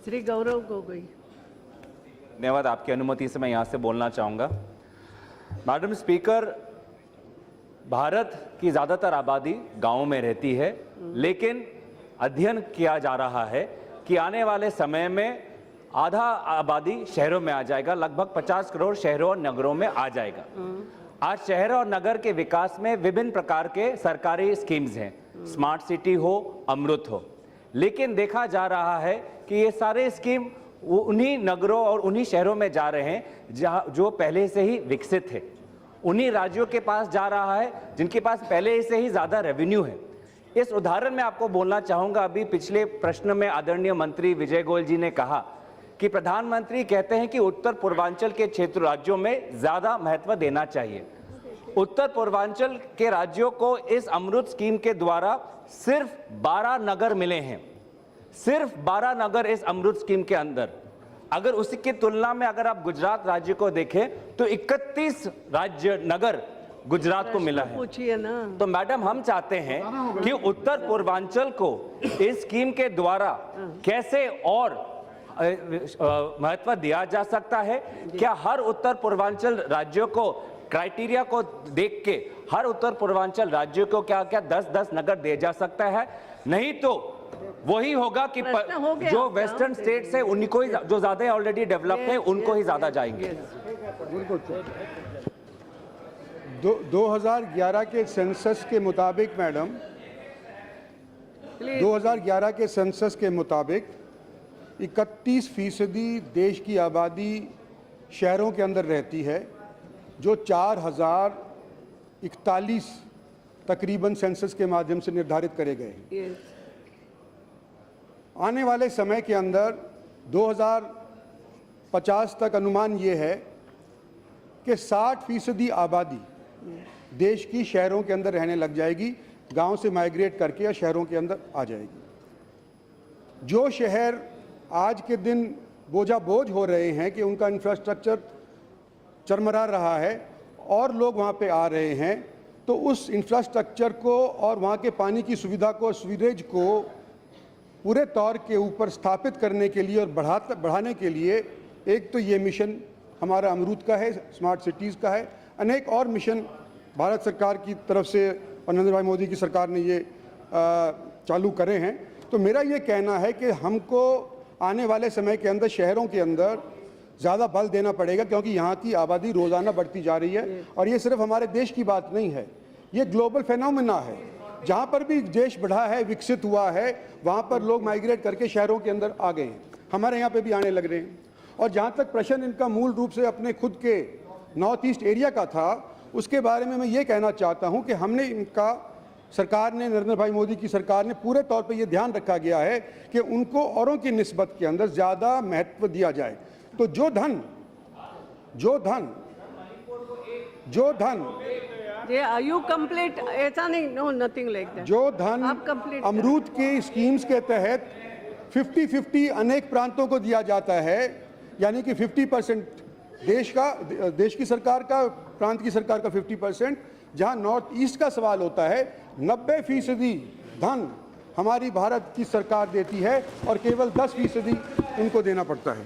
श्री गौरव गोगोई। धन्यवाद। आपकी अनुमति से मैं यहाँ से बोलना चाहूँगा। मैडम स्पीकर, भारत की ज़्यादातर आबादी गाँव में रहती है, लेकिन अध्ययन किया जा रहा है कि आने वाले समय में आधा आबादी शहरों में आ जाएगा, लगभग 50 करोड़ शहरों और नगरों में आ जाएगा। आज शहर और नगर के विकास में विभिन्न प्रकार के सरकारी स्कीम्स हैं, स्मार्ट सिटी हो, अमृत हो, लेकिन देखा जा रहा है कि ये सारे स्कीम उन्हीं नगरों और उन्हीं शहरों में जा रहे हैं जहाँ जो पहले से ही विकसित है, उन्हीं राज्यों के पास जा रहा है जिनके पास पहले से ही ज़्यादा रेवेन्यू है। इस उदाहरण में आपको बोलना चाहूँगा, अभी पिछले प्रश्न में आदरणीय मंत्री विजय गोयल जी ने कहा कि प्रधानमंत्री कहते हैं कि उत्तर पूर्वांचल के क्षेत्र राज्यों में ज़्यादा महत्व देना चाहिए। उत्तर पूर्वांचल के राज्यों को इस अमृत स्कीम के द्वारा सिर्फ 12 नगर मिले हैं, सिर्फ 12 नगर इस अमृत स्कीम के अंदर। अगर उसी की तुलना में अगर आप गुजरात राज्य को देखें तो 31 राज्य नगर गुजरात को मिला है। पूछिए ना। तो मैडम, हम चाहते हैं कि उत्तर पूर्वांचल को इस स्कीम के द्वारा कैसे और महत्व दिया जा सकता है। क्या हर उत्तर पूर्वांचल राज्यों को क्राइटेरिया को देख के हर उत्तर पूर्वांचल राज्यों को क्या 10-10 नगर दे जा सकता है? नहीं तो वही होगा कि जो वेस्टर्न स्टेट्स है उन्हीं को ही, जो ज्यादा ऑलरेडी डेवलप है उनको ही ज्यादा जाएंगे। 2011 के सेंसस के मुताबिक मैडम, 2011 के सेंसस के मुताबिक 31% देश की आबादी शहरों के अंदर रहती है, जो 4041 तकरीबन सेंसस के माध्यम से निर्धारित करे गए हैं। आने वाले समय के अंदर 2050 तक अनुमान ये है कि 60% आबादी देश की शहरों के अंदर रहने लग जाएगी, गांव से माइग्रेट करके या शहरों के अंदर आ जाएगी। जो शहर आज के दिन बोझ हो रहे हैं कि उनका इंफ्रास्ट्रक्चर चरमरा रहा है और लोग वहाँ पे आ रहे हैं, तो उस इंफ्रास्ट्रक्चर को और वहाँ के पानी की सुविधा को, सीवरेज को पूरे तौर के ऊपर स्थापित करने के लिए और बढ़ाने के लिए एक तो ये मिशन हमारा अमरूद का है, स्मार्ट सिटीज़ का है, अनेक और मिशन भारत सरकार की तरफ से और नरेंद्र भाई मोदी की सरकार ने ये चालू करे हैं। तो मेरा ये कहना है कि हमको आने वाले समय के अंदर शहरों के अंदर ज़्यादा बल देना पड़ेगा, क्योंकि यहाँ की आबादी रोज़ाना बढ़ती जा रही है और ये सिर्फ हमारे देश की बात नहीं है, ये ग्लोबल फिनोमेना है। जहाँ पर भी देश बढ़ा है, विकसित हुआ है, वहाँ पर लोग माइग्रेट करके शहरों के अंदर आ गए हैं, हमारे यहाँ पे भी आने लग रहे हैं। और जहाँ तक प्रश्न इनका मूल रूप से अपने खुद के नॉर्थ ईस्ट एरिया का था, उसके बारे में मैं ये कहना चाहता हूँ कि हमने इनका, सरकार ने, नरेंद्र भाई मोदी की सरकार ने पूरे तौर पे ये ध्यान रखा गया है कि उनको औरों की निस्बत के अंदर ज़्यादा महत्व दिया जाए। तो जो धन ये आर यू कंप्लीट, ऐसा नहीं, नो नथिंग लाइक दैट। जो धन अमरूद की स्कीम्स के तहत 50-50 अनेक प्रांतों को दिया जाता है, यानी कि 50% देश की सरकार का, प्रांत की सरकार का 50%, जहां नॉर्थ ईस्ट का सवाल होता है 90% धन हमारी भारत की सरकार देती है और केवल 10% उनको देना पड़ता है।